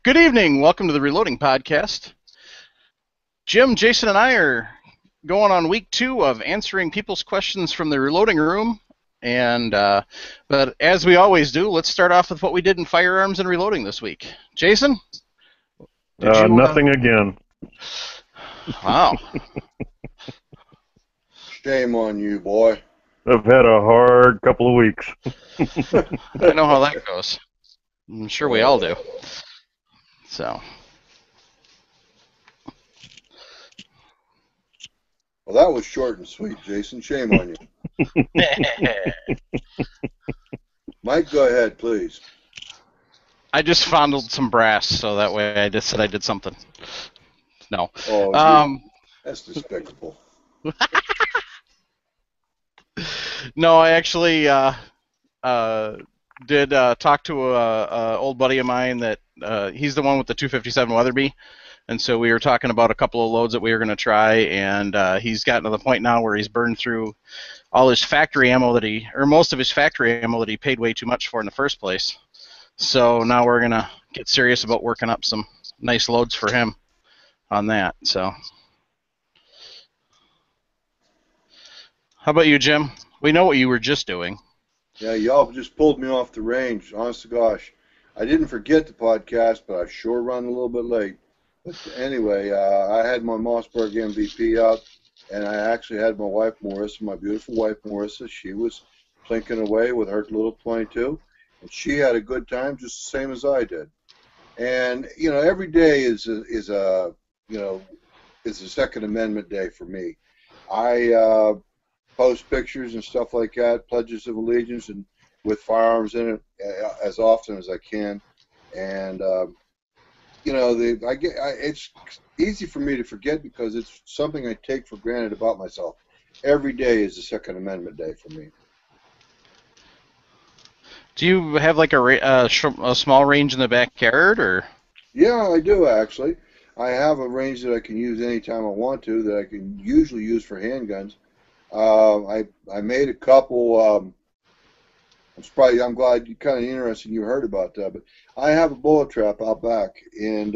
Good evening. Welcome to the Reloading Podcast. Jim, Jason, and I are going on week 2 of answering people's questions from the reloading room. But as we always do, let's start off with what we did in firearms and reloading this week. Jason, did you? Nothing again. Wow. Shame on you, boy. I've had a hard couple of weeks. I know how that goes. I'm sure we all do. So. Well, that was short and sweet, Jason. Shame on you. Mike, go ahead, please. I just fondled some brass, so that way I just said I did something. No. Oh, that's despicable. No, I actually did talk to a old buddy of mine that he's the one with the 257 Weatherby, and so we were talking about a couple of loads that we were going to try, and he's gotten to the point now where he's burned through all his factory ammo most of his factory ammo that he paid way too much for in the first place. So now we're going to get serious about working up some nice loads for him on that. So, how about you, Jim? We know what you were just doing. Yeah, y'all just pulled me off the range. Honest to gosh. I didn't forget the podcast, but I sure run a little bit late. But anyway, I had my Mossberg MVP up, and I actually had my wife, Marissa, my beautiful wife, Marissa. She was plinking away with her little 22, and she had a good time just the same as I did. And, you know, every day is a Second Amendment day for me. I post pictures and stuff like that, pledges of allegiance, and with firearms in it as often as I can. And it's easy for me to forget because it's something I take for granted about myself. Every day is a Second Amendment day for me. Do you have like a small range in the backyard, or? Yeah, I do actually. I have a range that I can use anytime I want to, that I can usually use for handguns. I made a couple. I'm glad you kind of interested. You heard about that, but I have a bullet trap out back, and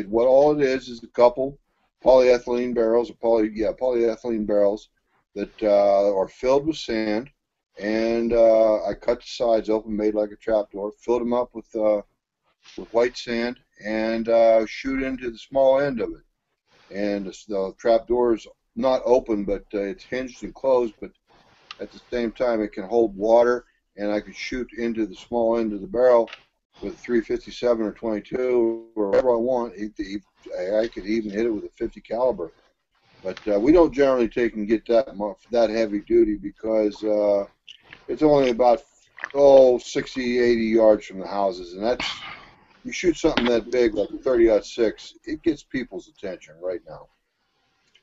what all it is a couple polyethylene barrels, polyethylene barrels that are filled with sand, and I cut the sides open, made like a trapdoor, filled them up with white sand, and shoot into the small end of it. And the trapdoor is not open, but it's hinged and closed, but at the same time it can hold water, and I could shoot into the small end of the barrel with a 357 or 22 or whatever I want. I could even hit it with a 50 caliber. But we don't generally take and get that heavy duty because it's only about 60, 80 yards from the houses, and that's, you shoot something that big like a 30-06, it gets people's attention right now.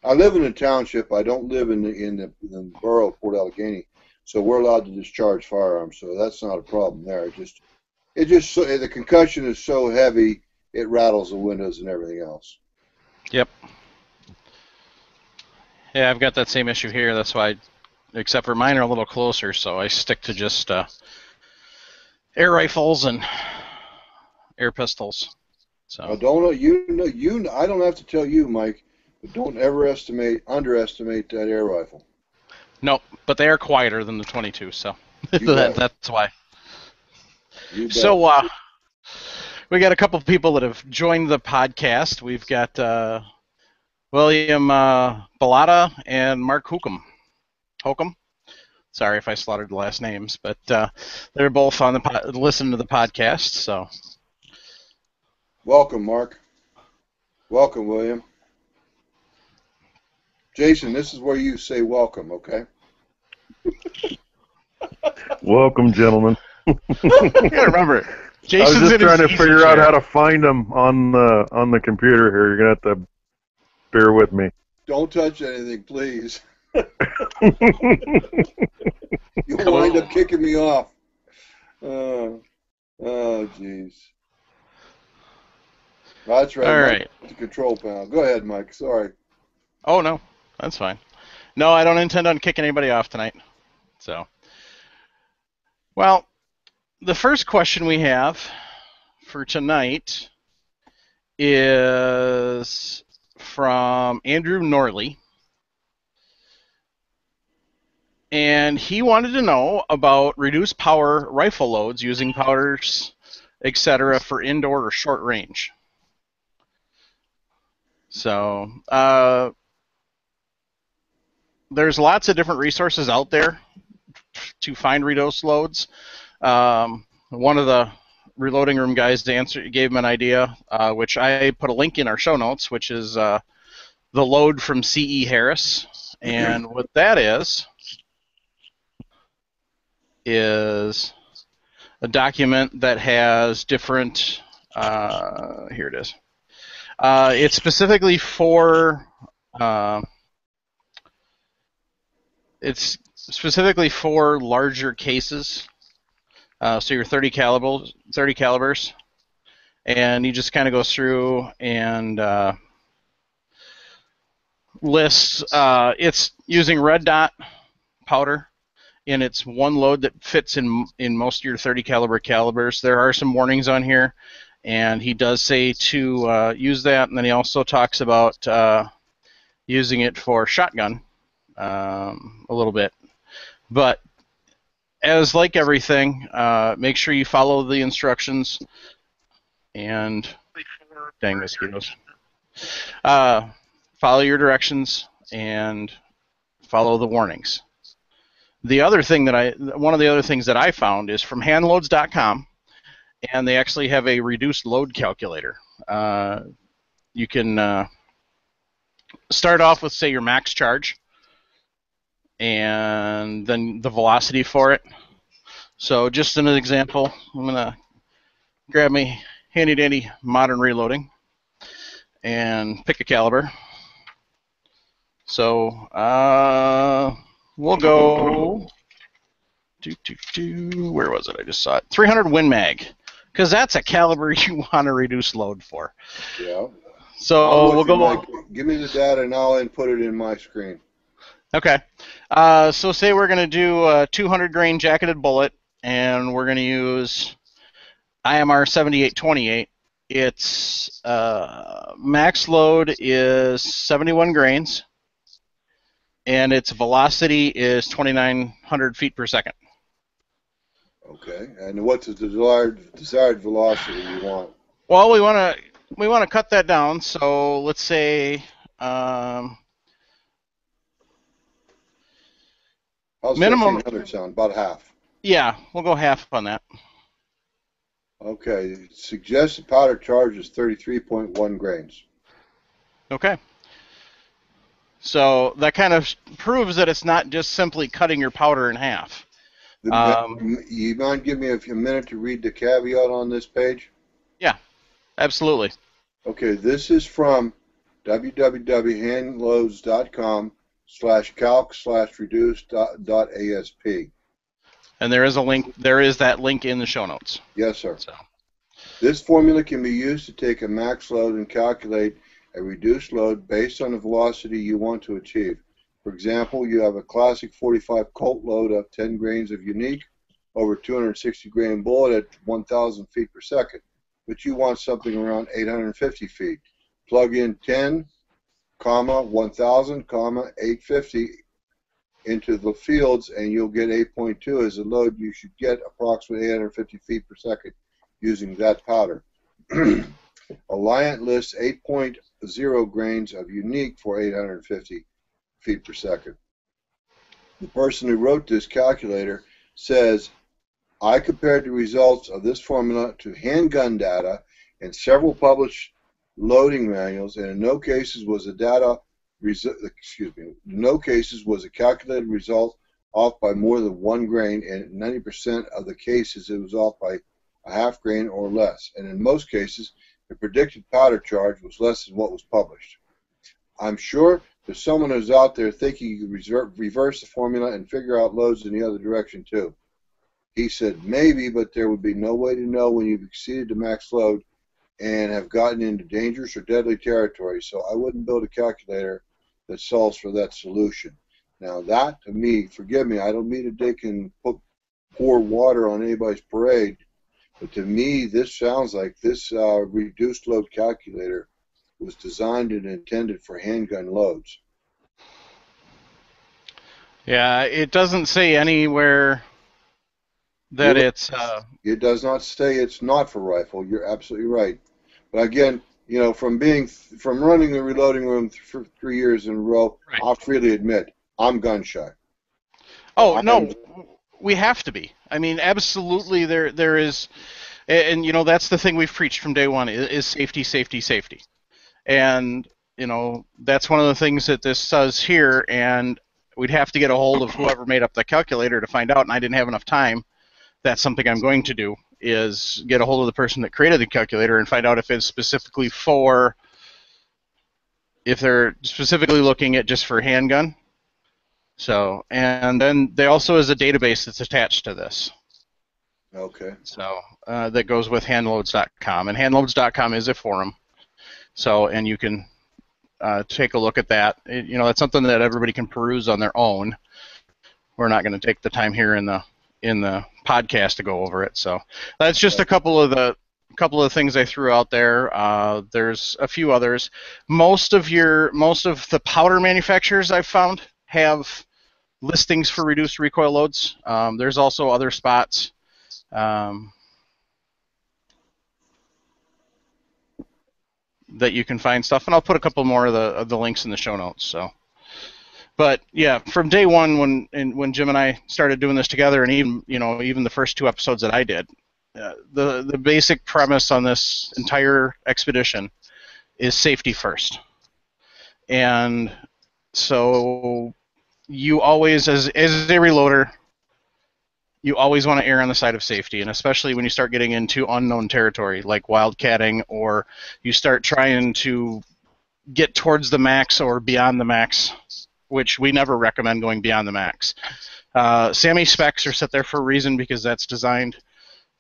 I live in a township. I don't live in the borough of Port Allegheny, so we're allowed to discharge firearms. So that's not a problem there. The concussion is so heavy it rattles the windows and everything else. Yep. Yeah, I've got that same issue here. That's why, except for mine are a little closer, so I stick to just air rifles and air pistols. So I don't have to tell you, Mike. But don't ever underestimate that air rifle. No, but they are quieter than the 22, so that's why. So we got a couple of people that have joined the podcast. We've got William Bellata and Mark Hokum. Sorry if I slaughtered the last names, but they're both on listening to the podcast. So welcome, Mark. Welcome, William. Jason, this is where you say welcome, okay? Welcome, gentlemen. You gotta remember, Jason's I was just trying to figure out how to find them on the computer here. You're gonna have to bear with me. Don't touch anything, please. You'll wind up kicking me off. Oh, jeez. That's right. All Mike, right. the control panel. Go ahead, Mike. Sorry. Oh, no. That's fine. No, I don't intend on kicking anybody off tonight. So, well, the first question we have for tonight is from Andrew Norley, and he wanted to know about reduced power rifle loads using powders, etc., for indoor or short range. So there's lots of different resources out there to find reduced loads. One of the reloading room guys gave him an idea, which I put a link in our show notes, which is the load from C.E. Harris. And what that is a document that has different, here it is. It's specifically for larger cases. So your 30 calibers, and he just kind of goes through and lists. It's using red dot powder, and it's one load that fits in most of your 30 caliber calibers. There are some warnings on here, and he does say to use that, and then he also talks about using it for shotgun a little bit. But as like everything, make sure you follow the instructions and dang mosquitoes. Follow your directions and follow the warnings. One of the other things that I found is from handloads.com, and they actually have a reduced load calculator. You can start off with, say, your max charge, and then the velocity for it. So just an example, I'm going to grab me handy dandy modern reloading and pick a caliber. So we'll go, where was it? I just saw it. 300 Win Mag, because that's a caliber you want to reduce load for. Yeah. So we'll go. Mike. Give me the data and I'll input it in my screen. Okay. So say we're going to do a 200 grain jacketed bullet, and we're going to use IMR 7828. Its max load is 71 grains, and its velocity is 2,900 feet per second. Okay. And what's the desired velocity you want? Well, we want to cut that down. So let's say. How's minimum 1,500 sound? About half. Yeah, we'll go half on that. Okay. Suggested powder charge is 33.1 grains. Okay. So that kind of proves that it's not just simply cutting your powder in half. You mind giving me a minute to read the caveat on this page? Yeah, absolutely. Okay, this is from www.handloads.com/calc/reduce.asp. And there is a link. There is that link in the show notes. Yes, sir. So. This formula can be used to take a max load and calculate a reduced load based on the velocity you want to achieve. For example, you have a classic 45 Colt load of 10 grains of unique over 260 grain bullet at 1,000 feet per second, but you want something around 850 feet. Plug in 10, 1,000, 850 into the fields, and you'll get 8.2 as the load. You should get approximately 850 feet per second using that powder. Alliant lists 8.0 grains of unique for 850 feet per second. The person who wrote this calculator says, I compared the results of this formula to handgun data and several published loading manuals, and in no cases was the calculated result off by more than 1 grain, and 90% of the cases it was off by a half grain or less, and in most cases the predicted powder charge was less than what was published. I'm sure there's someone who's out there thinking you could reverse the formula and figure out loads in the other direction too. He said maybe, but there would be no way to know when you've exceeded the max load and have gotten into dangerous or deadly territory, so I wouldn't build a calculator that solves for that solution. Now that, to me, forgive me, I don't mean to dig and pour water on anybody's parade, But to me, this sounds like this reduced load calculator was designed and intended for handgun loads. Yeah, it doesn't say anywhere that it's. It does not say it's not for rifle. You're absolutely right. But again, you know, from running the reloading room for 3 years in a row, Right. I'll freely admit I'm gun shy. Oh no, we have to be. I mean, absolutely. There is, and you know that's the thing we've preached from day one is safety, safety, safety, and you know that's one of the things that this says here, and we'd have to get a hold of whoever made up the calculator to find out, and I didn't have enough time. That's something I'm going to do is get a hold of the person that created the calculator and find out if it's specifically for, if they're specifically looking at just for handgun. So, and then there also is a database that's attached to this. Okay. So that goes with handloads.com, and handloads.com is a forum. So, and you can take a look at that. You know, it's something that everybody can peruse on their own. We're not going to take the time here in the podcast to go over it. So that's just a couple of the things I threw out there. There's a few others. Most of the powder manufacturers I've found have listings for reduced recoil loads. There's also other spots. That you can find stuff, and I'll put a couple more of the links in the show notes. So, but yeah, from day one when Jim and I started doing this together, and even the first 2 episodes that I did, the basic premise on this entire expedition is safety first, and so you always, as a reloader, you always want to err on the side of safety, and especially when you start getting into unknown territory like wildcatting, or you start trying to get towards the max or beyond the max, which we never recommend going beyond the max. SAMI specs are set there for a reason, because that's designed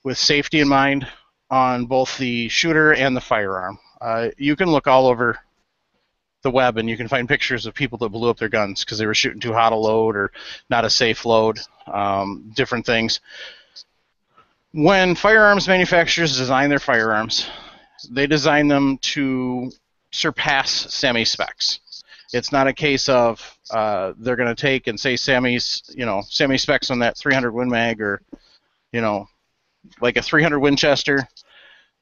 with safety in mind on both the shooter and the firearm. You can look all over the web and you can find pictures of people that blew up their guns because they were shooting too hot a load or not a safe load, different things. When firearms manufacturers design their firearms, they design them to surpass SAMI specs. It's not a case of they're going to take and say SAMI specs on that 300 Win Mag, or like a 300 Winchester.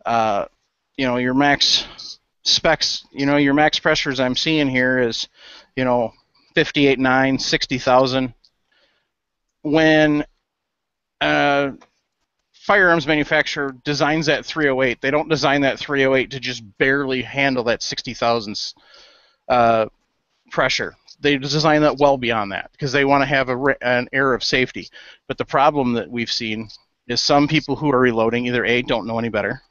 Your max specs, your max pressures I'm seeing here is 58.9, 60,000. When firearms manufacturer designs that 308, they don't design that 308 to just barely handle that 60,000 pressure. They design that well beyond that because they want to have an air of safety. But the problem that we've seen is some people who are reloading either A, don't know any better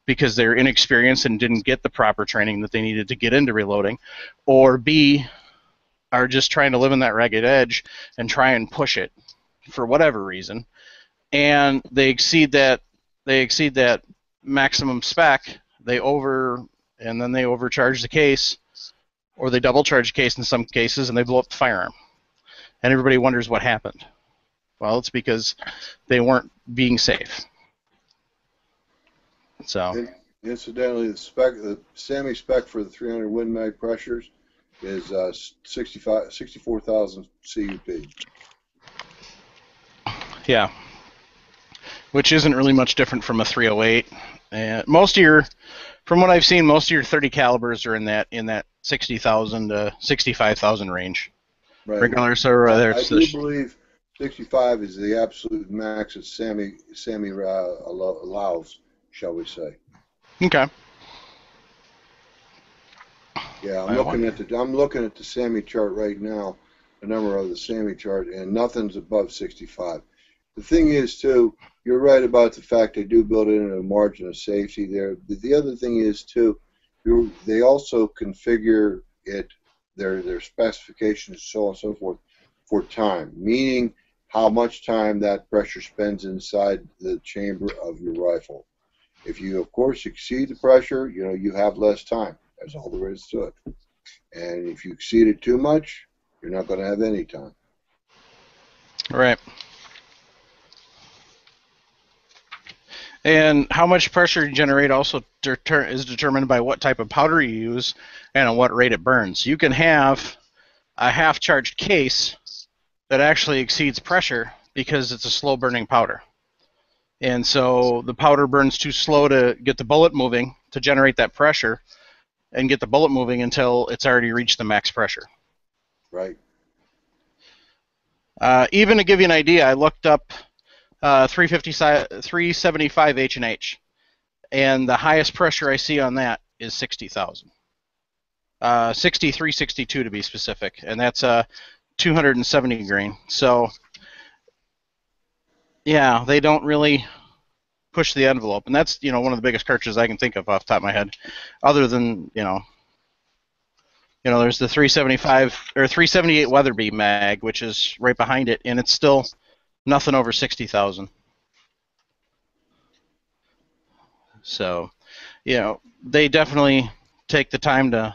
because they're inexperienced and didn't get the proper training that they needed to get into reloading, or B, are just trying to live in that ragged edge and try and push it for whatever reason, and they exceed that maximum spec. And then they overcharge the case, or they double charge the case in some cases, and they blow up the firearm. And everybody wonders what happened. Well, it's because they weren't being safe. So, incidentally, the SAMI spec for the 300 Win Mag pressures is 64,000 CUP. Yeah, which isn't really much different from a 308. And from what I've seen, most of your 30 calibers are in that 60,000 to 65,000 range. Right. Regardless of whether I do believe 65 is the absolute max that SAMI allows, shall we say? Okay. Yeah, I'm looking at the SAMI chart right now, the number of the SAMI chart, and nothing's above 65. The thing is, too, you're right about the fact they do build in a margin of safety there. The other thing is, too, they also configure their specifications, so on and so forth, for time, meaning how much time that pressure spends inside the chamber of your rifle. If you, of course, exceed the pressure, you have less time. That's all there is to it. And if you exceed it too much, you're not going to have any time. Right. And how much pressure you generate also is determined by what type of powder you use and at what rate it burns. You can have a half-charged case that actually exceeds pressure because it's a slow-burning powder. And so the powder burns too slow to get the bullet moving to generate that pressure and get the bullet moving until it's already reached the max pressure. Right. Even to give you an idea, I looked up 375 H&H, and the highest pressure I see on that is 60,000. 6362 to be specific, and that's 270 grain. So, yeah, they don't really push the envelope, and that's one of the biggest cartridges I can think of off the top of my head. Other than there's the 375 or 378 Weatherby mag, which is right behind it, and it's still nothing over 60,000. So, they definitely take the time to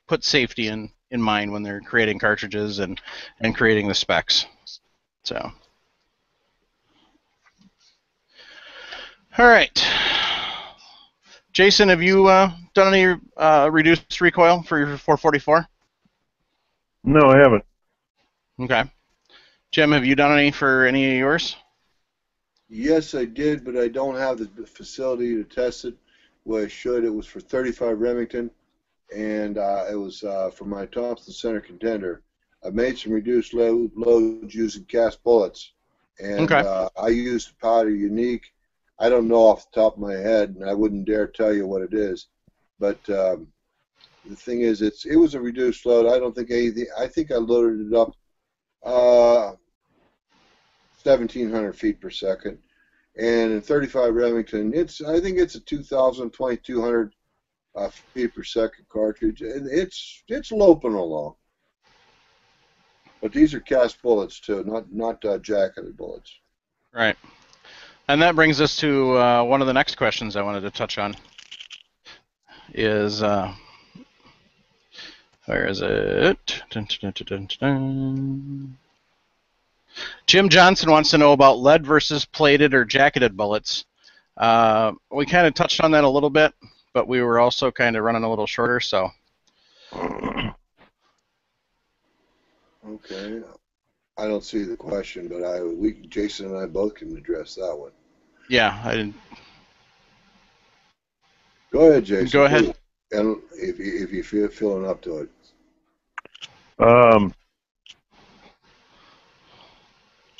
put safety in mind when they're creating cartridges and creating the specs. So, all right. Jason, have you done any reduced recoil for your 444? No, I haven't. Okay. Jim, have you done any for any of yours? Yes, I did, but I don't have the facility to test it. Well, I should. It was for 35 Remington, and it was for my Thompson Center Contender. I made some reduced loads using cast bullets, and Okay. I used powder unique. I don't know off the top of my head, and I wouldn't dare tell you what it is. But the thing is, it was a reduced load. I don't think anything. I think I loaded it up 1,700 feet per second. And in 35 Remington, I think it's a 2,000, 2,200 feet per second cartridge. It's loping along. But these are cast bullets too, not jacketed bullets. Right. And that brings us to one of the next questions I wanted to touch on. Is where is it? Dun, dun, dun, dun. Jim Johnson wants to know about lead versus plated or jacketed bullets. We kind of touched on that a little bit, but we were also kind of running a little shorter, so. Okay. I don't see the question, but Jason and I both can address that one. Yeah, I didn't. Go ahead, Jason. Go ahead. And if you feel feeling up to it.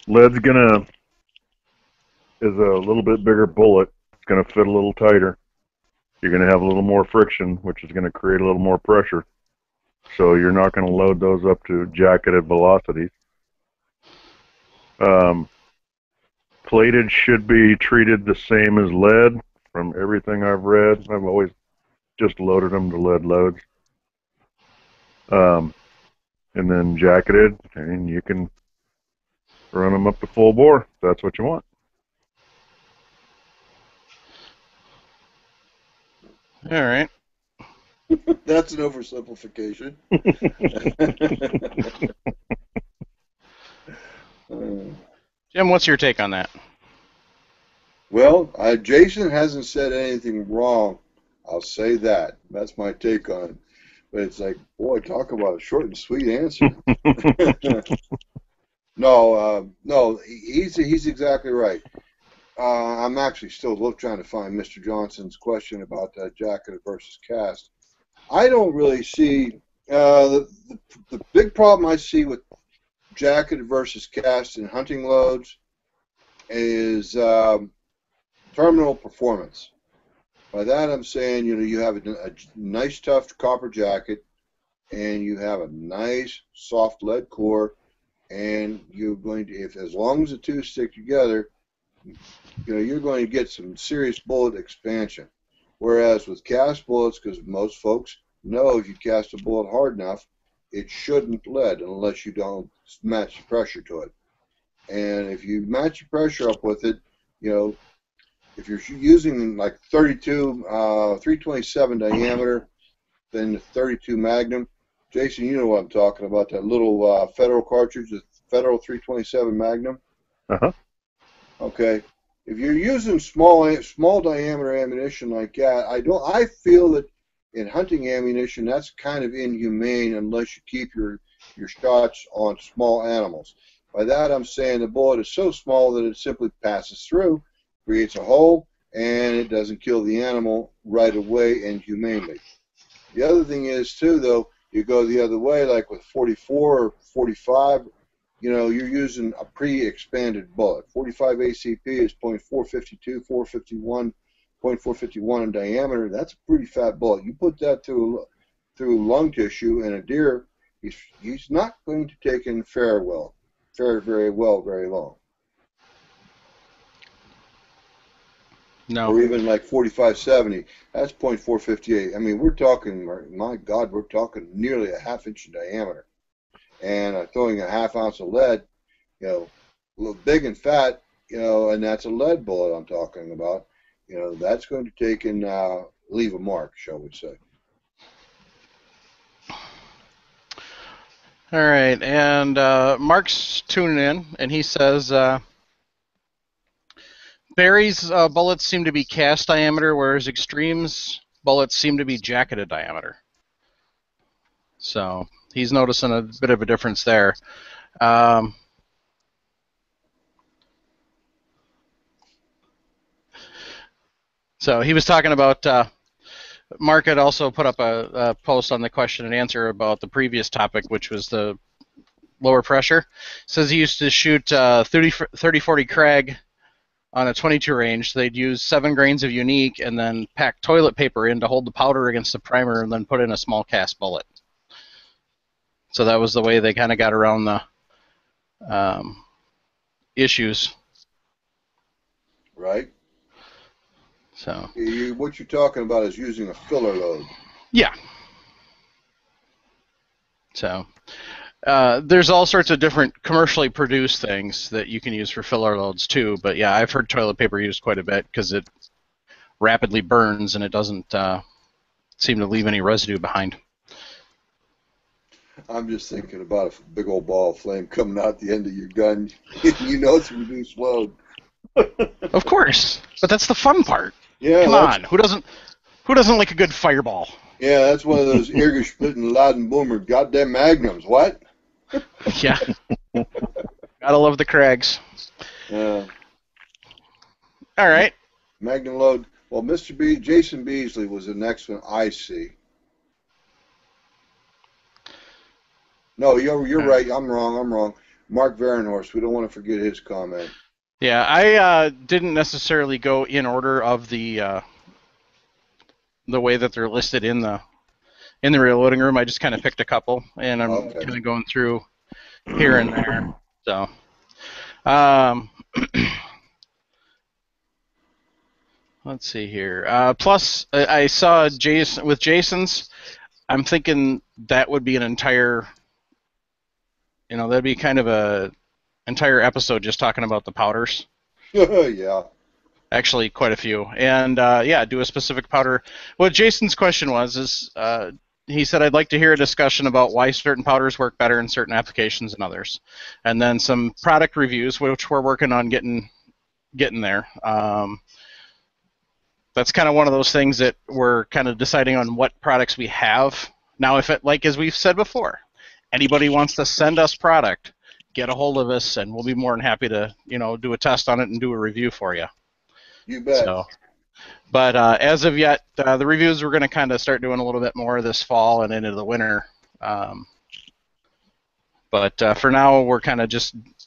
Lead's is a little bit bigger bullet. It's gonna fit a little tighter. You're gonna have a little more friction, which is gonna create a little more pressure. So you're not gonna load those up to jacketed velocities. Plated should be treated the same as lead. From everything I've read, I've always just loaded them to lead loads. And then jacketed, and you can run them up to full bore if that's what you want. All right. That's an oversimplification. Jim, what's your take on that? Well, Jason hasn't said anything wrong. I'll say that. That's my take on it. But it's like, boy, talk about a short and sweet answer. No, he's exactly right. I'm actually still trying to find Mr. Johnson's question about jacketed versus cast. I don't really see the big problem I see with jacketed versus cast in hunting loads is terminal performance. By that I'm saying, you have a nice tough copper jacket, and you have a nice soft lead core, and you're going to, as long as the two stick together, you're going to get some serious bullet expansion. Whereas with cast bullets, because most folks know if you cast a bullet hard enough, it shouldn't lead unless you don't match the pressure to it. And if you match the pressure up with it, if you're using like 327 diameter, then the 32 Magnum, Jason, you know what I'm talking about, that little Federal cartridge, the Federal 327 Magnum. Uh-huh. Okay. if you're using small diameter ammunition like that, I feel that in hunting ammunition that's kind of inhumane unless you keep your shots on small animals. By that I'm saying the bullet is so small that it simply passes through, creates a hole, and it doesn't kill the animal right away and humanely. The other thing is too, though, you go the other way, like with 44 or 45, you're using a pre-expanded bullet. 45 ACP is .452, 451, .451 in diameter. That's a pretty fat bullet. You put that through lung tissue in a deer, he's not going to take in very well, very long. No. Or even like 45-70, that's .458. I mean, we're talking, my God, we're talking nearly a half-inch in diameter. And throwing a half ounce of lead, a little big and fat, and that's a lead bullet I'm talking about, that's going to take and leave a mark, shall we say. All right, and Mark's tuning in, and he says, Barry's bullets seem to be cast diameter, whereas Extreme's bullets seem to be jacketed diameter. So he's noticing a bit of a difference there. So he was talking about, Mark had also put up a post on the question and answer about the previous topic, which was the lower pressure. Says he used to shoot 30-40 Krag on a 22 range. They'd use 7 grains of unique and then pack toilet paper in to hold the powder against the primer and then put in a small cast bullet. So that was the way they kind of got around the issues. Right. So what you're talking about is using a filler load. Yeah. So there's all sorts of different commercially produced things that you can use for filler loads too. But yeah, I've heard toilet paper used quite a bit because it rapidly burns and it doesn't seem to leave any residue behind. I'm just thinking about a big old ball of flame coming out the end of your gun. It's a reduced load. Of course, but that's the fun part. Yeah, come on, who doesn't like a good fireball? Yeah, that's one of those ear splitting Laden Boomer goddamn magnums. What? Yeah, gotta love the Krags. Yeah. All right. Magnum load. Well, Jason Beasley was the next one I see. No, you're right. I'm wrong. Mark Varenhorst. We don't want to forget his comment. Yeah, I didn't necessarily go in order of the way that they're listed in the reloading room. I just kind of picked a couple, and I'm kind of going through here and there. So, let's see here. Plus, I saw Jason's. I'm thinking that would be an entire, that'd be kind of a entire episode just talking about the powders. Yeah. Actually, quite a few. And, do a specific powder. What Jason's question is he said, I'd like to hear a discussion about why certain powders work better in certain applications than others. And then some product reviews, which we're working on getting there. That's kind of one of those things that we're kind of deciding on what products we have. Now, if as we've said before, anybody wants to send us product, get a hold of us, and we'll be more than happy to, do a test on it and do a review for you. You bet. So, but as of yet, the reviews we're going to kind of start doing a little bit more this fall and into the winter. But for now, we're kind of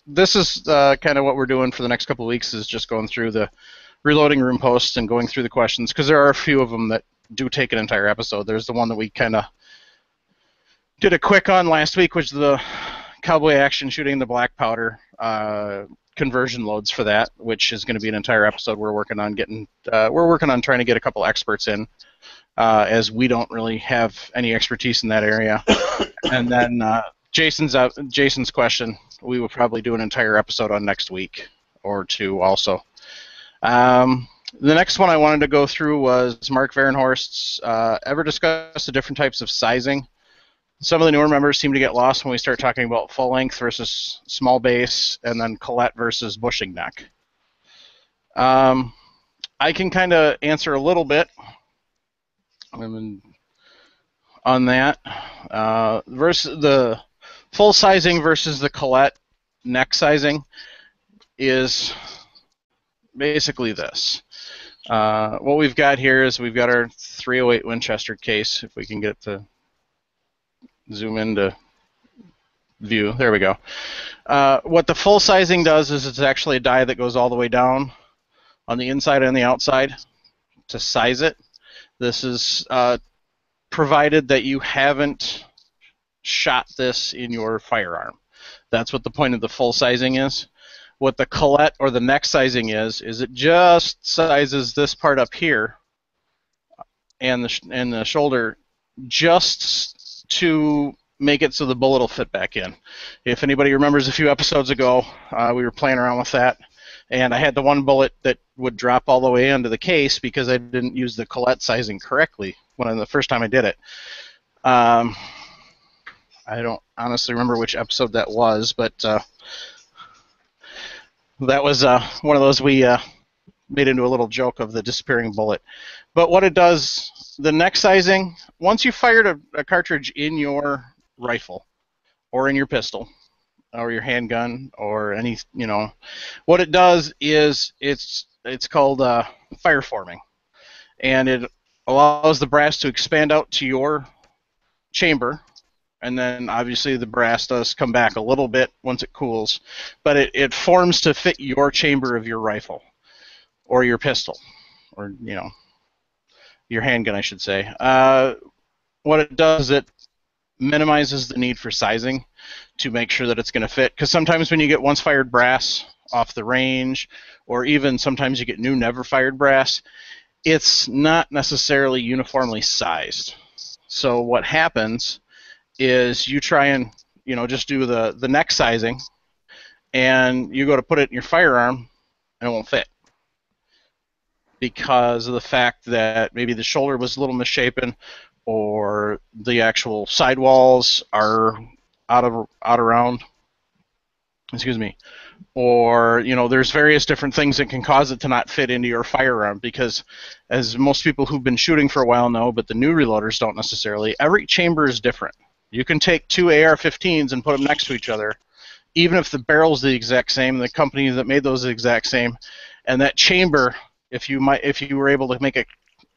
this is kind of what we're doing for the next couple of weeks is just going through the reloading room posts and going through the questions, because there are a few of them that do take an entire episode. There's the one that we kind of did a quick on last week, which is the cowboy action shooting the black powder conversion loads for that, which is going to be an entire episode. We're working on trying to get a couple experts in, as we don't really have any expertise in that area. And then Jason's question, we will probably do an entire episode on next week or two also. The next one I wanted to go through was Mark Varenhorst's ever discuss the different types of sizing. Some of the newer members seem to get lost when we start talking about full length versus small base, and then Colette versus bushing neck. I can kind of answer a little bit on that. Versus the full sizing versus the Colette neck sizing is basically this. What we've got here is we've got our 308 Winchester case. If we can get to zoom into view, there we go. What the full sizing does is it's actually a die that goes all the way down on the inside and the outside to size it. This is provided that you haven't shot this in your firearm. That's what the point of the full sizing is. What the Colette or the neck sizing is it just sizes this part up here and the shoulder just to make it so the bullet will fit back in. If anybody remembers a few episodes ago, we were playing around with that, and I had the one bullet that would drop all the way into the case because I didn't use the Colette sizing correctly the first time I did it. I don't honestly remember which episode that was, but that was one of those we made into a little joke of the disappearing bullet. But what it does, the neck sizing, once you fired a cartridge in your rifle or in your pistol or your handgun or any, what it does is it's called fire forming, and it allows the brass to expand out to your chamber, and then obviously the brass does come back a little bit once it cools, but it forms to fit your chamber of your rifle or your pistol or your handgun, I should say. What it does, it minimizes the need for sizing to make sure that it's going to fit, because sometimes when you get once fired brass off the range, or even sometimes you get new never fired brass, it's not necessarily uniformly sized. So what happens is you try and just do the neck sizing, and you go to put it in your firearm and it won't fit because of the fact that maybe the shoulder was a little misshapen, or the actual sidewalls are out around. Excuse me. Or there's various different things that can cause it to not fit into your firearm, because as most people who've been shooting for a while know, but the new reloaders don't necessarily, every chamber is different. You can take two AR-15s and put them next to each other, even if the barrel's the exact same, the company that made those the exact same, and that chamber, if you were able to make a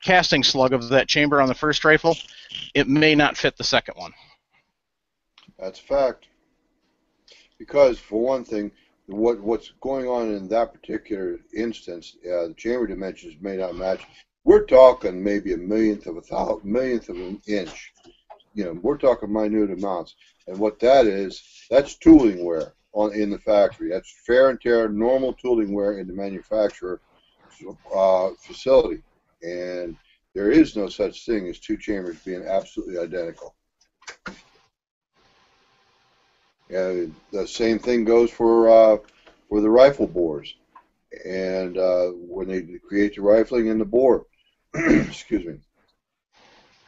casting slug of that chamber on the first rifle, it may not fit the second one. That's a fact. Because for one thing, what's going on in that particular instance, the chamber dimensions may not match. We're talking maybe a millionth of an inch. We're talking minute amounts, and what that is, that's tooling wear in the factory. That's fair and tear, normal tooling wear in the manufacturer facility, and there is no such thing as two chambers being absolutely identical. The same thing goes for the rifle bores, and when they create the rifling and the bore, excuse me,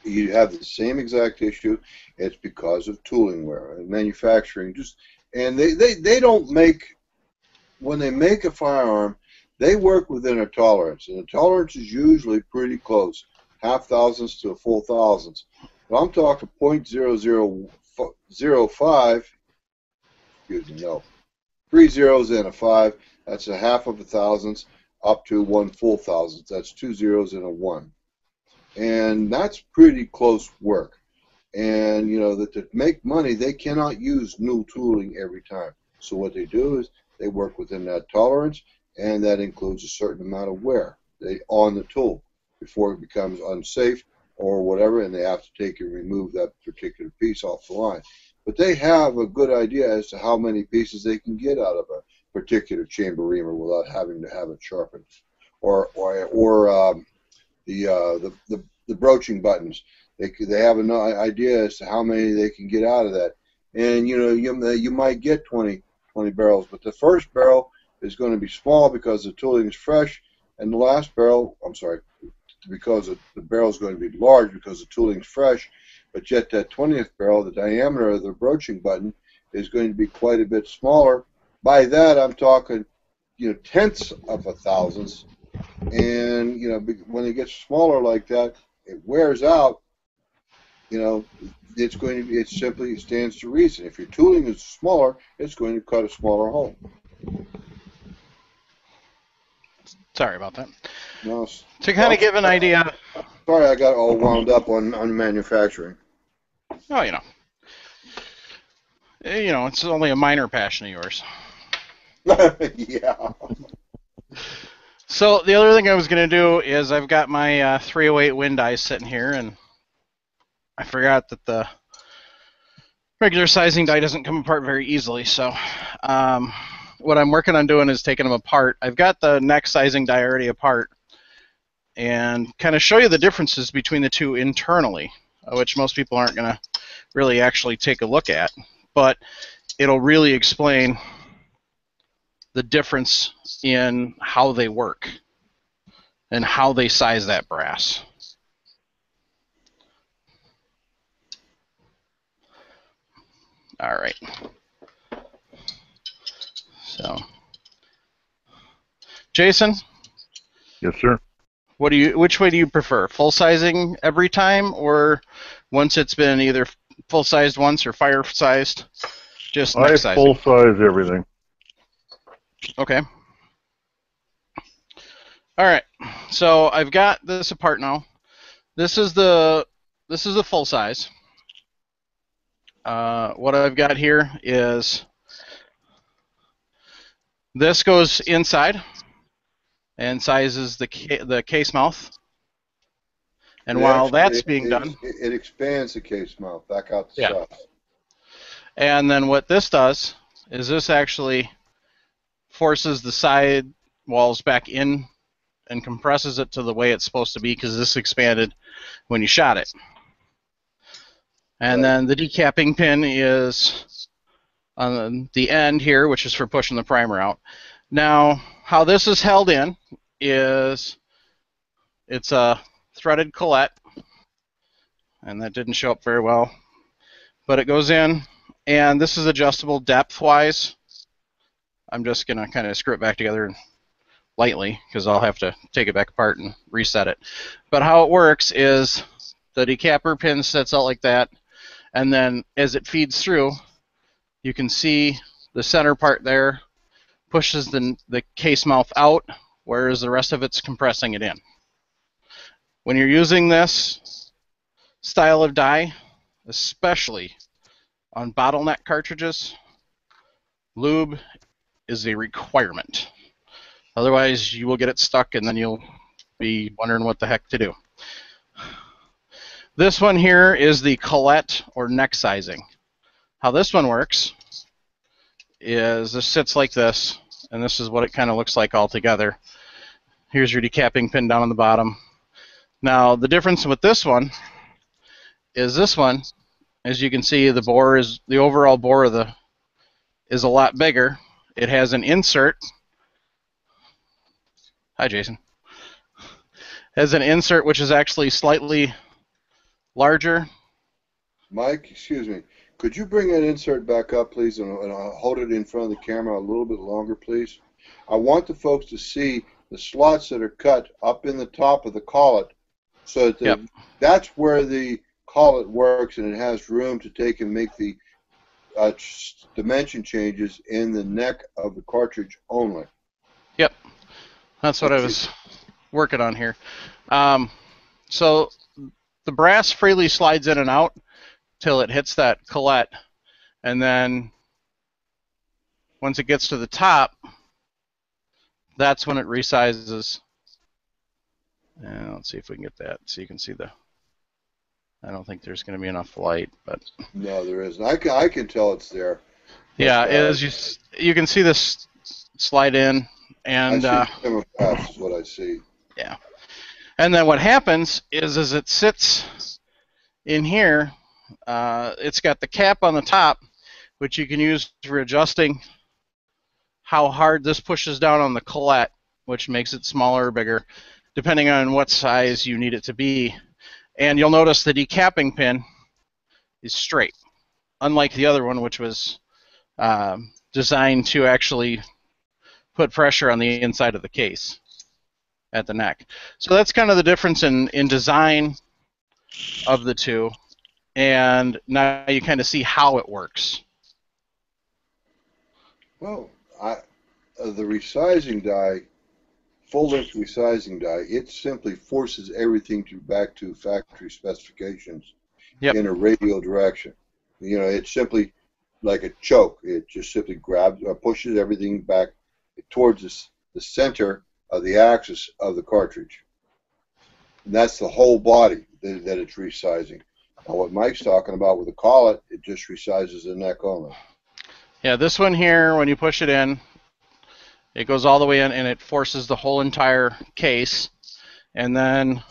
you have the same exact issue. It's because of tooling wear and manufacturing. And they don't make, when they make a firearm, they work within a tolerance, and the tolerance is usually pretty close, half thousandths to a full thousandths. But I'm talking 0.0005. Excuse me, no. 3 zeros and a 5, that's a half of a thousandth up to 1 full thousandth. That's 2 zeros and a 1. And that's pretty close work. And, that to make money, they cannot use new tooling every time. So what they do is they work within that tolerance, and that includes a certain amount of wear on the tool before it becomes unsafe or whatever, and they have to take and remove that particular piece off the line. But they have a good idea as to how many pieces they can get out of a particular chamber reamer without having to have it sharpened, or the broaching buttons. They have an idea as to how many they can get out of that, and you might get 20 barrels, but the first barrel is going to be small because the tooling is fresh, and the last barrel, because the barrel is going to be large because the tooling is fresh. But yet that 20th barrel, the diameter of the broaching button is going to be quite a bit smaller. By that, I'm talking tenths of a thousandths, and when it gets smaller like that, it wears out. It simply stands to reason. If your tooling is smaller, it's going to cut a smaller hole. Sorry about that. No, To kind of give an idea. Sorry, I got all wound up on manufacturing. Oh, it's only a minor passion of yours. Yeah. So the other thing I was going to do is I've got my 308 wind dies sitting here, and I forgot that the regular sizing die doesn't come apart very easily. So what I'm working on doing is taking them apart. I've got the neck sizing die already apart, and kind of show you the differences between the two internally, which most people aren't going to really actually take a look at. But it'll really explain the difference in how they work and how they size that brass. All right. So, Jason? Yes, sir. Which way do you prefer? Full sizing every time, or once it's been either full sized once or fire sized? Just neck sizing. I full size everything. Okay. All right. So I've got this apart now. This is the full size. What I've got here is this goes inside and sizes the case mouth. And while that's being done, it expands the case mouth back out the side. And then what this does is this actually forces the side walls back in and compresses it to the way it's supposed to be, because this expanded when you shot it. And then the decapping pin is on the end here, which is for pushing the primer out. Now, how this is held in is it's a threaded collet, and that didn't show up very well, but it goes in, and this is adjustable depth-wise. I'm just going to kind of screw it back together lightly, because I'll have to take it back apart and reset it. But how it works is the decapper pin sets out like that, and then as it feeds through, you can see the center part there pushes the case mouth out, whereas the rest of it's compressing it in. When you're using this style of die, especially on bottleneck cartridges, lube is a requirement. Otherwise, you will get it stuck, and then you'll be wondering what the heck to do. This one here is the collet or neck sizing. How this one works is this sits like this, and this is what it kind of looks like all together. Here's your decapping pin down on the bottom. Now, the difference with this one, as you can see, the overall bore is a lot bigger. It has an insert. Hi, Jason. Has an insert which is actually slightly larger. Mike, excuse me. Could you bring that insert back up, please, and hold it in front of the camera a little bit longer, please? I want the folks to see the slots that are cut up in the top of the collet, so that that's where the collet works, and it has room to take and make the dimension changes in the neck of the cartridge only. Yep, that's what I was working on here. So the brass freely slides in and out till it hits that collet, and then once it gets to the top, that's when it resizes. And let's see if we can get that so you can see I don't think there's going to be enough light, but no, there isn't. I can tell it's there. Yeah, as you can see this slide in, and that's what I see. Yeah, and then what happens is as it sits in here, it's got the cap on the top, which you can use for adjusting how hard this pushes down on the collet, which makes it smaller or bigger, depending on what size you need it to be. And you'll notice the decapping pin is straight, unlike the other one, which was designed to actually put pressure on the inside of the case at the neck. So that's kind of the difference in design of the two. And now you kind of see how it works. Well, the resizing die, full-length resizing die, it simply forces everything back to factory specifications in a radial direction. You know, it's simply like a choke. It just simply grabs or pushes everything back towards the center of the axis of the cartridge. And that's the whole body that it's resizing. Now, what Mike's talking about with the collet, it just resizes the neck only. Yeah, this one here, when you push it in, it goes all the way in and it forces the whole entire case. And then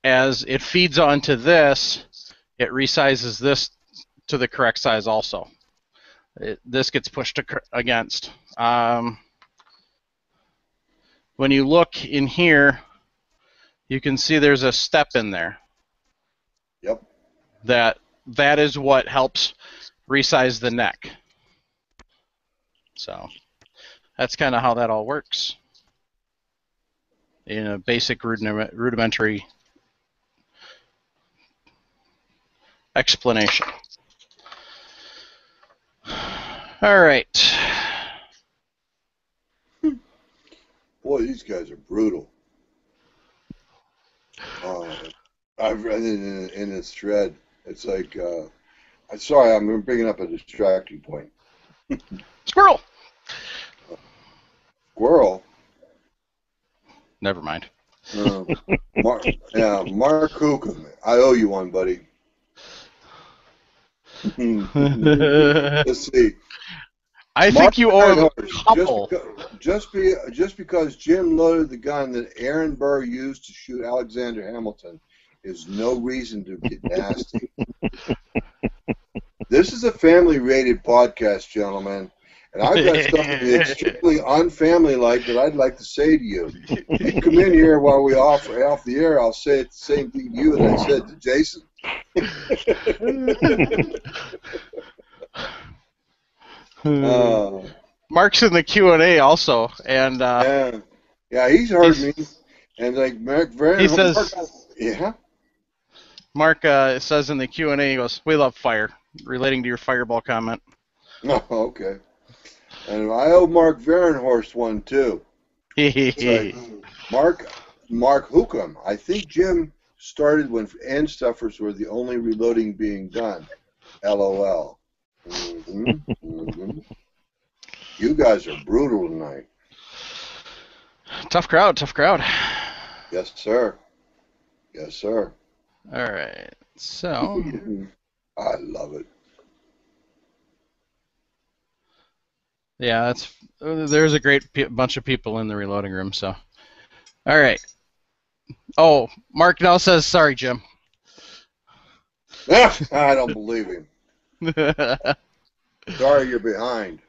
as it feeds onto this, it resizes this to the correct size also. This gets pushed against. When you look in here, you can see there's a step in there. Yep. That is what helps resize the neck. So that's kind of how that all works in a basic rudimentary explanation. All right. Boy, these guys are brutal. I've read it in this thread. It's like, I'm sorry, I'm bringing up a distracting point. Squirrel. Squirrel. Never mind. Mark Hookham. I owe you one, buddy. Let's see. I think you owe him a couple. Just because Jim loaded the gun that Aaron Burr used to shoot Alexander Hamilton is no reason to get nasty. This is a family-rated podcast, gentlemen, and I've got something extremely unfamily-like that I'd like to say to you. You come in here while we off the air, I'll say it the same thing to you that I said to Jason. Mark's in the Q&A also, and yeah, he's heard me, and like Mark Vernon, he says, yeah. Mark says in the Q&A, he goes, "We love fire," relating to your fireball comment. Oh, okay. And I owe Mark Varenhorst one too. Like, Mark Hookham. I think Jim started when end stuffers were the only reloading being done. LOL. You guys are brutal tonight. Tough crowd, tough crowd. Yes, sir. Yes, sir. All right, so I love it. Yeah, there's a great bunch of people in the reloading room. So, all right. Oh, Mark now says, "Sorry, Jim." I don't believe him. Sorry, you're behind.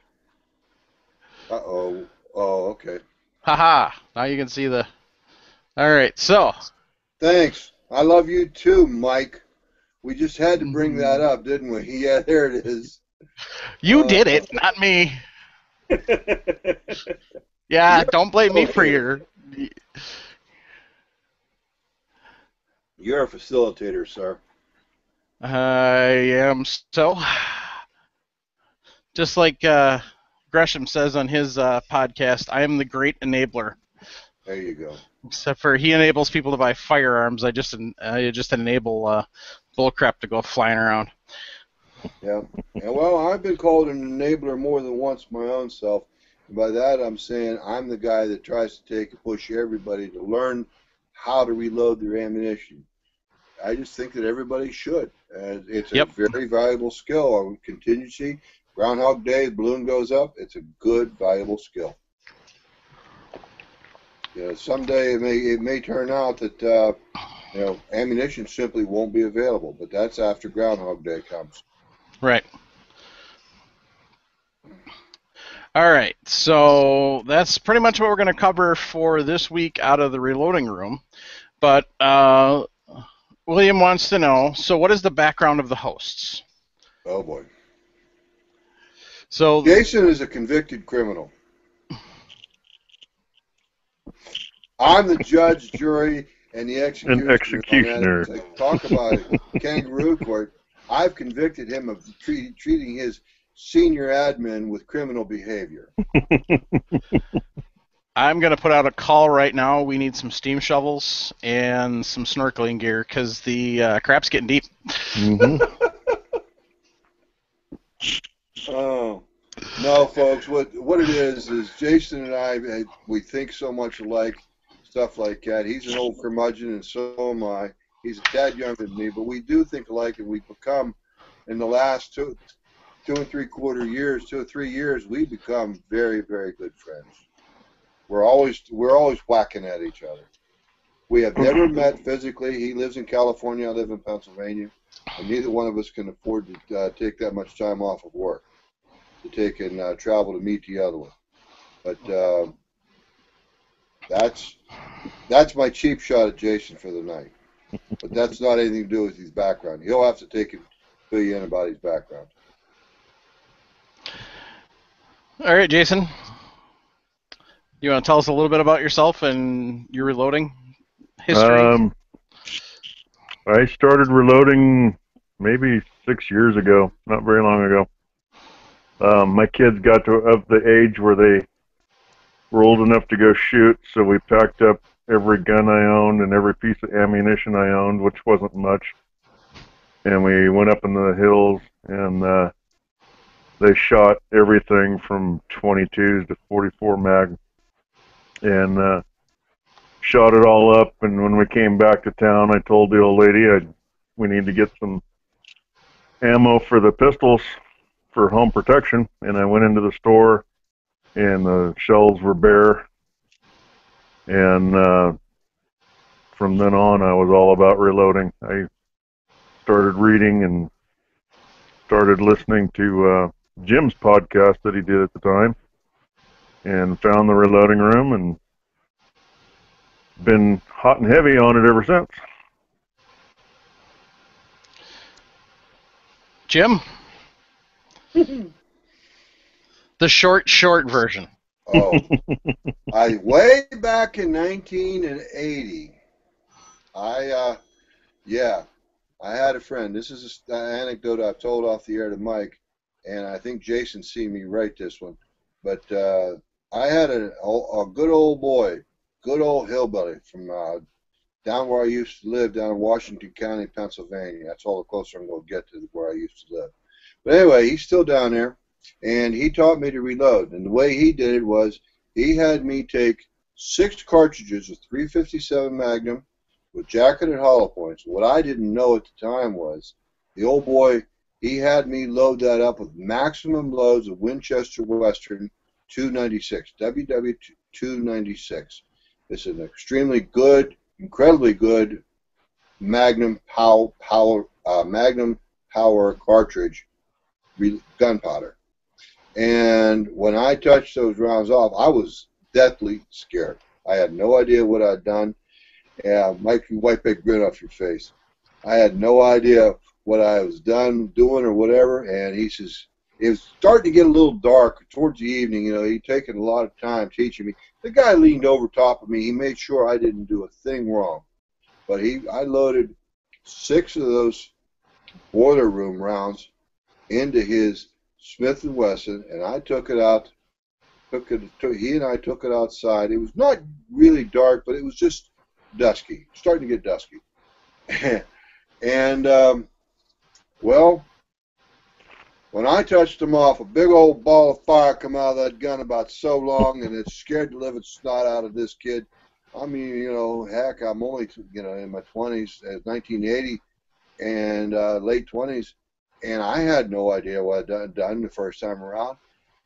Uh-oh. Oh, okay. Haha. Now you can see the... All right, so... Thanks. I love you too, Mike. We just had to bring that up, didn't we? Yeah, there it is. You did it, not me. Yeah, don't blame me for your... You're a facilitator, sir. I am so... Just like Gresham says on his podcast, I am the great enabler. There you go. Except for he enables people to buy firearms. I just enable bullcrap to go flying around. Yeah. Well, I've been called an enabler more than once my own self. And by that, I'm saying I'm the guy that tries to take and push everybody to learn how to reload their ammunition. I just think that everybody should. It's a very valuable skill. On contingency, Groundhog Day, the balloon goes up. It's a good, valuable skill. You know, someday it may turn out that ammunition simply won't be available, but that's after Groundhog Day comes. Right. All right, so that's pretty much what we're going to cover for this week out of the reloading room. But William wants to know, so what is the background of the hosts? Oh, boy. So Jason is a convicted criminal. I'm the judge, jury, and the An executioner on that. executioner. It's like, talk about a kangaroo court. I've convicted him of treating his senior admin with criminal behavior. I'm going to put out a call right now. We need some steam shovels and some snorkeling gear because the crap's getting deep. Mm-hmm. Oh, no, folks. What it is Jason and I, we think so much alike, stuff like that. He's an old curmudgeon, and so am I. He's a tad younger than me, but we do think alike, and we've become, in the last 2 or 3 years, we've become very, very good friends. We're always whacking at each other. We have never met physically. He lives in California. I live in Pennsylvania. And neither one of us can afford to take that much time off of work to take and travel to meet the other one. But that's my cheap shot at Jason for the night. But that's not anything to do with his background. He'll have to fill you in about his background. All right, Jason. You want to tell us a little bit about yourself and your reloading history? I started reloading maybe 6 years ago, not very long ago. My kids got to of the age where they were old enough to go shoot, so we packed up every gun I owned and every piece of ammunition I owned, which wasn't much, and we went up in the hills, and they shot everything from 22s to 44 mag, and shot it all up. And when we came back to town, I told the old lady we need to get some ammo for the pistols for home protection, and I went into the store, and the shelves were bare, and from then on, I was all about reloading. I started reading and started listening to Jim's podcast that he did at the time, and found the reloading room, and been hot and heavy on it ever since. Jim? The short version. Oh, way back in 1980, I had a friend. This is an anecdote I've told off the air to Mike, and I think Jason's seen me write this one. But I had a good old boy, good old hillbilly from down where I used to live, down in Washington County, Pennsylvania. That's all the closer I'm going to get to where I used to live. But anyway, he's still down there, and he taught me to reload. And the way he did it was he had me take 6 cartridges of .357 Magnum with jacketed hollow points. What I didn't know at the time was the old boy, he had me load that up with maximum loads of Winchester Western 296, WW 296. It's an extremely good, incredibly good Magnum power cartridge gunpowder. And when I touched those rounds off, I was deathly scared. I had no idea what I'd done. Yeah, Mike, you wipe that grin off your face. I had no idea what I was doing or whatever. And he says, it was starting to get a little dark towards the evening. You know, he'd taken a lot of time teaching me. The guy leaned over top of me. He made sure I didn't do a thing wrong. But I loaded 6 of those boiler room rounds into his Smith & Wesson, and I took it out. He and I took it outside. It was not really dark, but it was just dusky, starting to get dusky. And, well, when I touched them off, a big old ball of fire come out of that gun about so long, and it scared the living snot out of this kid. I mean, you know, heck, I'm only, in my 20s, 1980, and late 20s, and I had no idea what I'd done the first time around.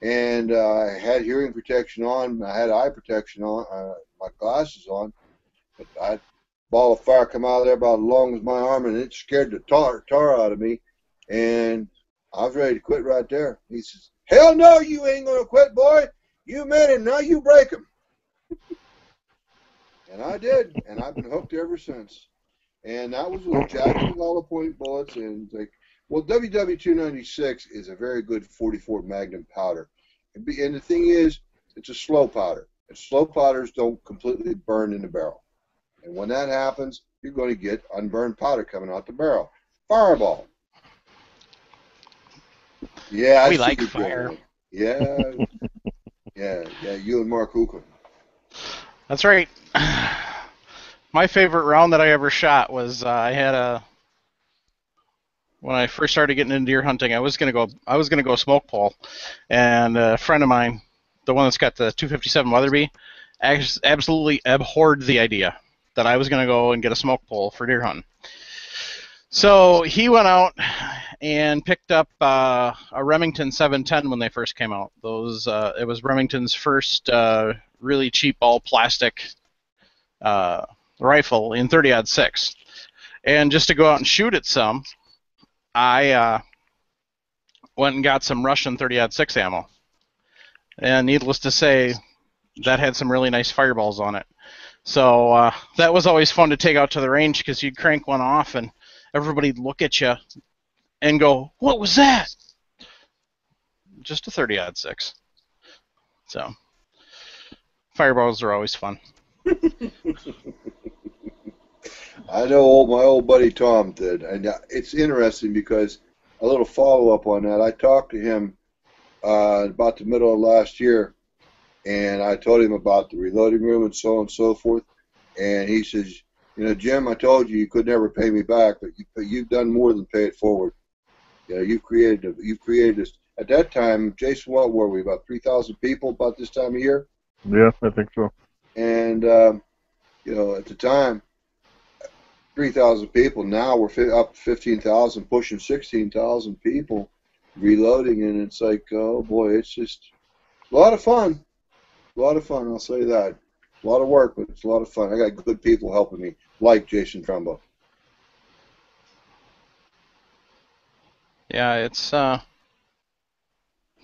And I had hearing protection on, I had eye protection on, my glasses on, but a ball of fire come out of there about as long as my arm, and it scared the tar out of me, and I was ready to quit right there. He says, "Hell no, you ain't going to quit, boy. You made it, now you break them." And I did, and I've been hooked ever since. And that was with jacketed hollow point bullets, and well, WW296 is a very good 44 Magnum powder. And the thing is, it's a slow powder. And slow powders don't completely burn in the barrel. And when that happens, you're going to get unburned powder coming out the barrel. Fireball. Yeah, I We see like you doing fire. that. Yeah, yeah, you and Mark Hooker. That's right. My favorite round that I ever shot was I had a when I first started getting into deer hunting. I was gonna go smoke pole, and a friend of mine, the one that's got the 257 Weatherby, absolutely abhorred the idea that I was gonna go and get a smoke pole for deer hunting. So he went out and picked up a Remington 710 when they first came out. It was Remington's first really cheap all plastic rifle in 30-06. And just to go out and shoot at some, I went and got some Russian 30-06 ammo. And needless to say, that had some really nice fireballs on it. So that was always fun to take out to the range because you'd crank one off and everybody'd look at you and go, "What was that?" Just a 30-06. So fireballs are always fun. I know my old buddy Tom did, and it's interesting because a little follow-up on that. I talked to him about the middle of last year, and I told him about the reloading room and so on and so forth, and he says, Jim, I told you could never pay me back, but you've done more than pay it forward. You've created this. At that time, Jason, what were we, about 3,000 people about this time of year? Yeah, I think so. And, at the time, 3,000 people. Now we're up 15,000, pushing 16,000 people reloading, and it's like, oh boy, it's just a lot of fun. A lot of fun, I'll say that. A lot of work, but it's a lot of fun. I got good people helping me, like Jason Trumbo. Yeah, it's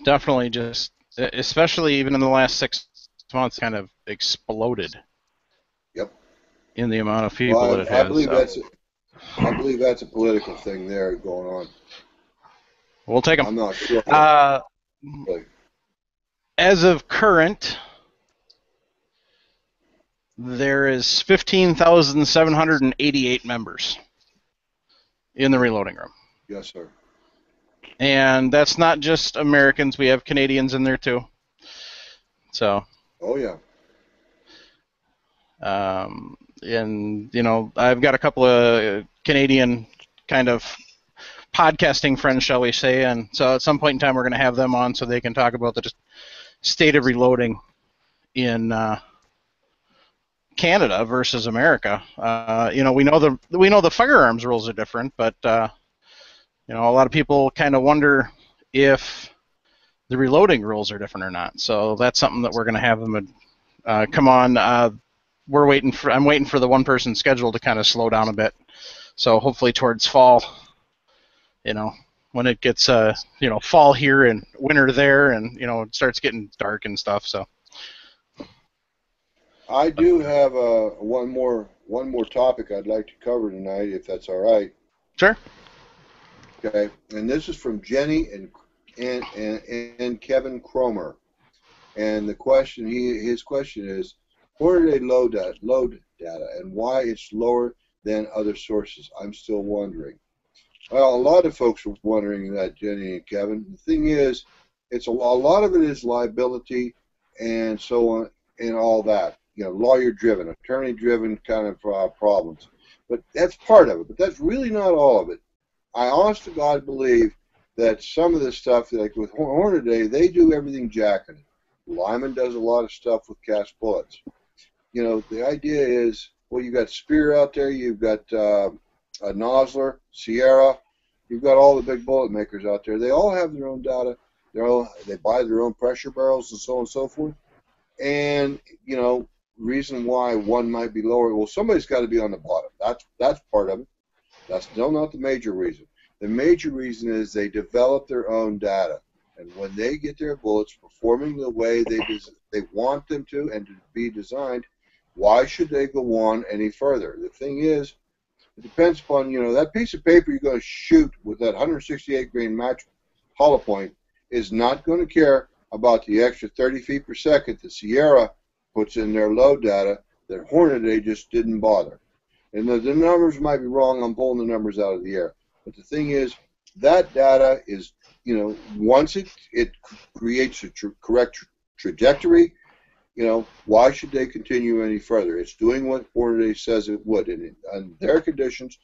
definitely just, especially even in the last 6 months, kind of exploded. Yep. In the amount of people that it has. I believe that's a political thing there going on. We'll take them. I'm not sure. As of current, there is 15,788 members in the reloading room. Yes, sir. And that's not just Americans. We have Canadians in there too. So. Oh yeah. And I've got a couple of Canadian kind of podcasting friends, shall we say, and so at some point in time we're going to have them on so they can talk about the state of reloading in Canada versus America. We know the firearms rules are different, but a lot of people kind of wonder if the reloading rules are different or not. So that's something that we're going to have them come on. I'm waiting for the one-person schedule to kind of slow down a bit. So hopefully towards fall, when it gets fall here and winter there, and it starts getting dark and stuff. So I do have one more topic I'd like to cover tonight, if that's all right. Sure. Okay, and this is from Jenny and Kevin Cromer, and his question is, where do they load data, and why it's lower than other sources? I'm still wondering. Well, a lot of folks are wondering that, Jenny and Kevin. The thing is, a lot of it is liability and so on and all that. Lawyer-driven, attorney-driven kind of problems. But that's part of it. But that's really not all of it. I honest to God believe that some of this stuff, like with Hornady, they do everything jacketed. Lyman does a lot of stuff with cast bullets. The idea is, well, you've got Spear out there, you've got a Nosler, Sierra, you've got all the big bullet makers out there. They all have their own data. They buy their own pressure barrels and so on and so forth. And, reason why one might be lower, well, somebody's got to be on the bottom. That's part of it. That's still not the major reason. The major reason is they develop their own data. And when they get their bullets performing the way they want them to and to be designed, why should they go on any further? The thing is, it depends upon, that piece of paper you're going to shoot with that 168 grain match hollow point is not going to care about the extra 30 feet per second the Sierra puts in their load data that Hornady just didn't bother. And the numbers might be wrong. I'm pulling the numbers out of the air. But the thing is, that data is, once it creates a correct trajectory, why should they continue any further? It's doing what Hornady says it would, and on their conditions.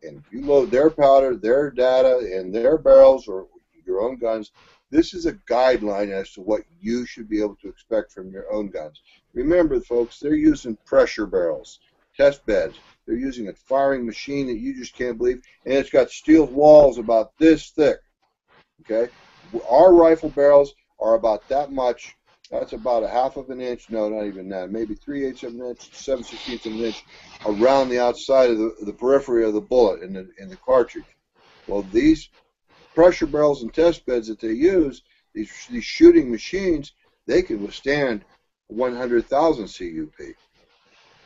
And if you load their powder, their data, and their barrels or your own guns, this is a guideline as to what you should be able to expect from your own guns. Remember, folks, they're using pressure barrels, test beds. They're using a firing machine that you just can't believe, and it's got steel walls about this thick. Okay, our rifle barrels are about that much. That's about a half of an inch. No, not even that. Maybe 3/8 of an inch, 7/16 of an inch around the outside of the periphery of the bullet in the cartridge. Well, these pressure barrels and test beds that they use, these shooting machines, they can withstand 100,000 CUP.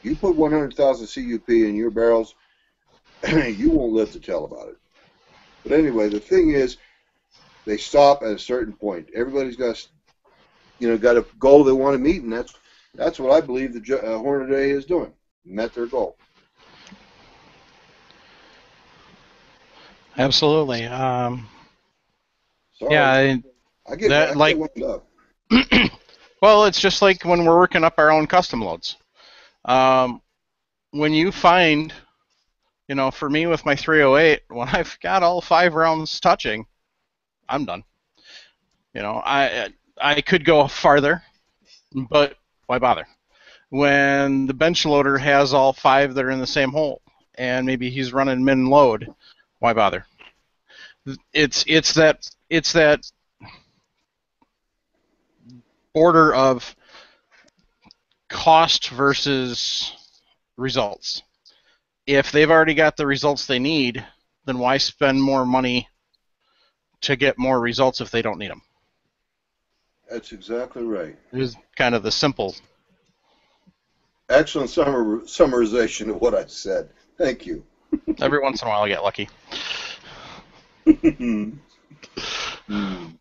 You put 100,000 CUP in your barrels, you won't live to tell about it. But anyway, the thing is, they stop at a certain point. Everybody's got, got a goal they want to meet, and that's what I believe the Hornady is doing. Met their goal. Absolutely. Sorry, Yeah, I get that wound up. Well, it's just like when we're working up our own custom loads. When you find, for me with my 308, when I've got all 5 rounds touching, I'm done. I could go farther, but why bother? When the bench loader has all 5 that are in the same hole, and maybe he's running min load, why bother? It's that order of cost versus results. If they've already got the results they need, then why spend more money to get more results if they don't need them? That's exactly right. It is kind of the simple. Excellent summarization of what I said. Thank you. Every once in a while I get lucky.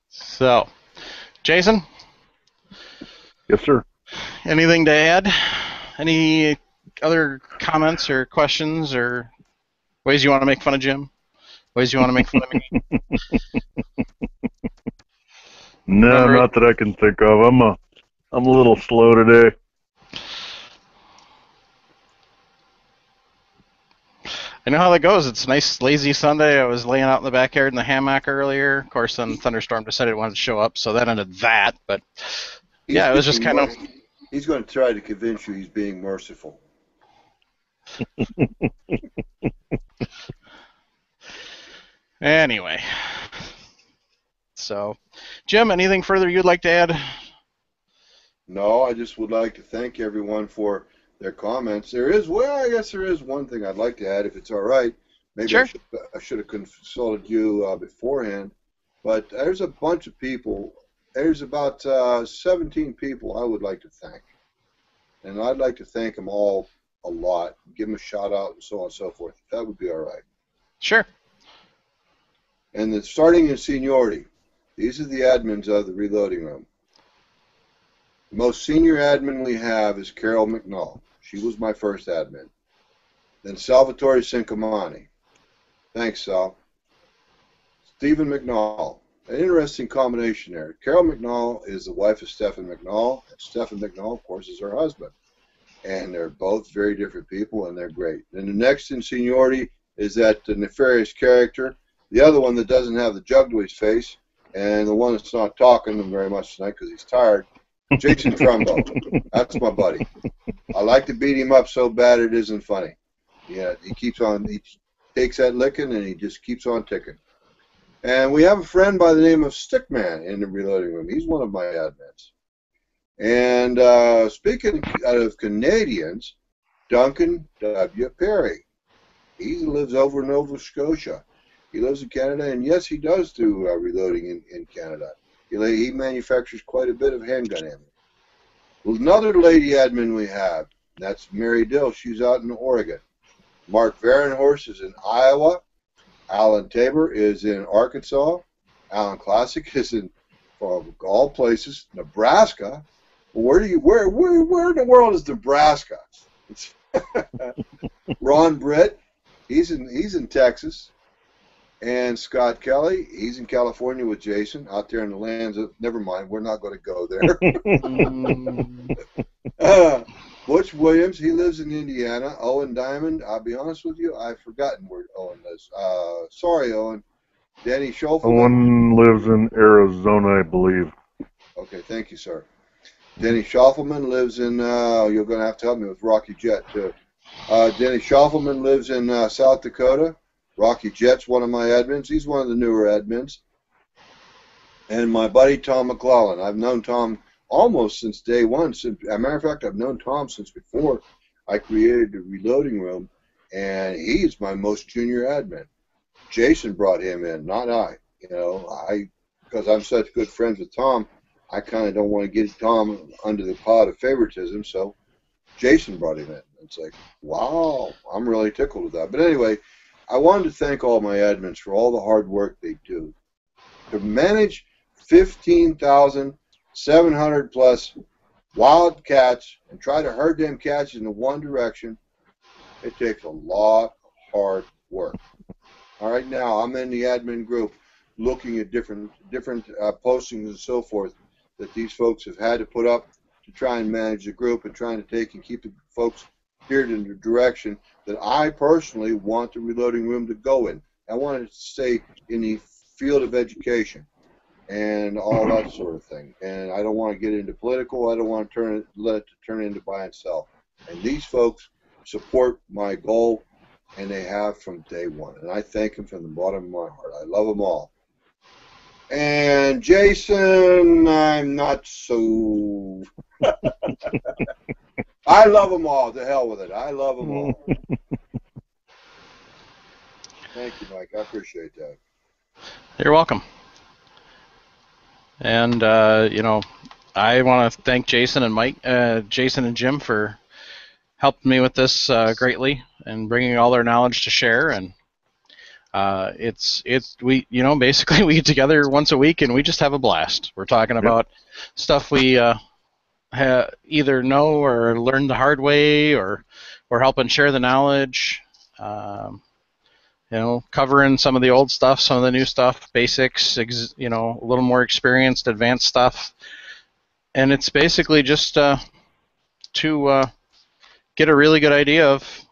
So, Jason? Yes, sir. Anything to add? Any other comments or questions or ways you want to make fun of Jim? Ways you want to make fun of me? No, Remember, not that I can think of. I'm a little slow today. I know how that goes. It's a nice, lazy Sunday. I was laying out in the backyard in the hammock earlier. Of course, then Thunderstorm decided it wanted to show up, so that ended that. But yeah, it was just kind of. He's going to try to convince you he's being merciful. Anyway. So, Jim, anything further you'd like to add? No, I just would like to thank everyone for their comments. I guess there is one thing I'd like to add, if it's all right. Maybe sure. I should have consulted you beforehand. But there's a bunch of people. There's about 17 people I would like to thank. And I'd like to thank them all a lot, give them a shout out and so on and so forth. That would be all right. Sure. And then starting in seniority, these are the admins of the reloading room. The most senior admin we have is Carol McNall. She was my first admin. Then Salvatore Cincomani. Thanks, Sal. Stephen McNall. An interesting combination there. Carol McNall is the wife of Stephen McNall. And Stephen McNall, of course, is her husband. And they're both very different people, and they're great. Then the next in seniority is that nefarious character, the other one that doesn't have the jug to his face, and the one that's not talking very much tonight because he's tired, Jason Trumbo. That's my buddy. I like to beat him up so bad it isn't funny. Yeah, he takes that licking, and he just keeps on ticking. And we have a friend by the name of Stickman in the reloading room. He's one of my admins. And speaking of Canadians, Duncan W. Perry. He lives over in Nova Scotia. He lives in Canada, and yes, he does do reloading in Canada. He manufactures quite a bit of handgun ammo. Well, another lady admin we have, that's Mary Dill. She's out in Oregon. Mark Varenhorst is in Iowa. Alan Tabor is in Arkansas. Alan Classic is in, of all places, Nebraska. Where in the world is Nebraska? Ron Britt, he's in Texas, and Scott Kelly, he's in California with Jason out there in the lands of. Never mind, we're not going to go there. Butch Williams, he lives in Indiana. Owen Diamond, I'll be honest with you, I've forgotten where Owen lives. Sorry, Owen. Danny Schofield. Owen lives in Arizona, I believe. Okay, thank you, sir. Denny Schaffelman lives in, you're going to have to help me with Rocky Jet, too. Denny Schaffelman lives in South Dakota. Rocky Jet's one of my admins. He's one of the newer admins. And my buddy Tom McClellan. I've known Tom almost since day one. As a matter of fact, I've known Tom since before I created the reloading room, and he's my most junior admin. Jason brought him in, not I. You know, because I'm such good friends with Tom, I kind of don't want to get Tom under the pod of favoritism, so Jason brought him in. It's like, wow, I'm really tickled with that. But anyway, I wanted to thank all my admins for all the hard work they do. To manage 15,700 plus wild cats and try to herd them cats in one direction, it takes a lot of hard work. All right, now I'm in the admin group looking at different postings and so forth that these folks have had to put up to try and manage the group and trying to take and keep the folks steered in the direction that I personally want the reloading room to go in. I want it to stay in the field of education and all that sort of thing. And I don't want to get into political. I don't want to let it turn into buy and sell. And these folks support my goal, and they have from day one. And I thank them from the bottom of my heart. I love them all. And Jason, I'm not so. I love them all. To hell with it. I love them all. Thank you, Mike. I appreciate that. You're welcome. And you know, I want to thank Jason and Jim for helping me with this greatly and bringing all their knowledge to share. And we basically we get together once a week and we just have a blast. We're talking about stuff we either know or learned the hard way, or we're helping share the knowledge. Covering some of the old stuff, some of the new stuff, basics, a little more experienced, advanced stuff. And it's basically just to get a really good idea of,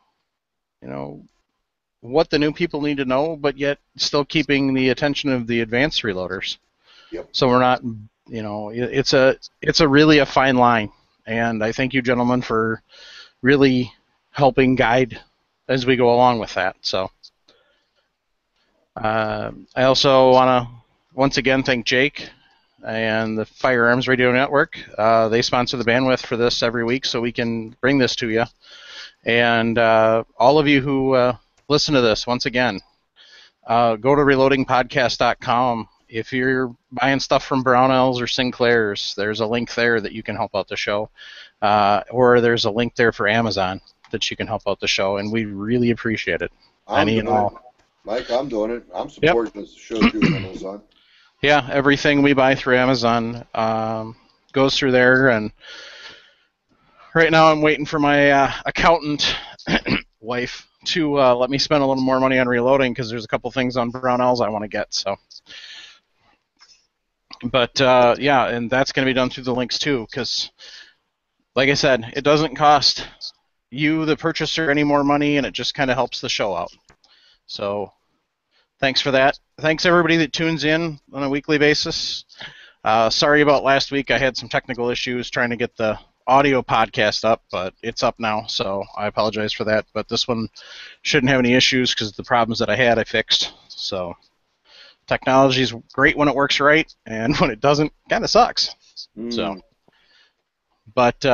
what the new people need to know, but yet still keeping the attention of the advanced reloaders. Yep. So we're not, it's a really a fine line. And I thank you, gentlemen, for really helping guide as we go along with that. So. I also want to once again thank Jake and the Firearms Radio Network. They sponsor the bandwidth for this every week so we can bring this to you. And all of you who listen to this, once again, go to reloadingpodcast.com. If you're buying stuff from Brownells or Sinclair's, there's a link there that you can help out the show. Or there's a link there for Amazon that you can help out the show, and we really appreciate it. Any and all. Mike, I'm doing it. I'm supporting this show through Amazon. Yeah, everything we buy through Amazon goes through there. And right now I'm waiting for my accountant wife to let me spend a little more money on reloading because there's a couple things on Brownells I want to get. So, but yeah, and that's going to be done through the links too because, like I said, it doesn't cost you, the purchaser, any more money, and it just kind of helps the show out. So thanks for that. Thanks everybody that tunes in on a weekly basis. Sorry about last week. I had some technical issues trying to get the audio podcast up, but it's up now, so I apologize for that. But this one shouldn't have any issues because the problems that I had, I fixed. So technology is great when it works right, and when it doesn't, kind of sucks. So, but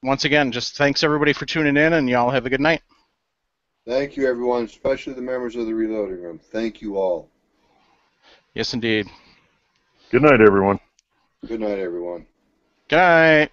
once again, just thanks everybody for tuning in, and y'all have a good night. Thank you, everyone, especially the members of the Reloading Room. Thank you all. Yes, indeed. Good night, everyone. Good night, everyone. Good night.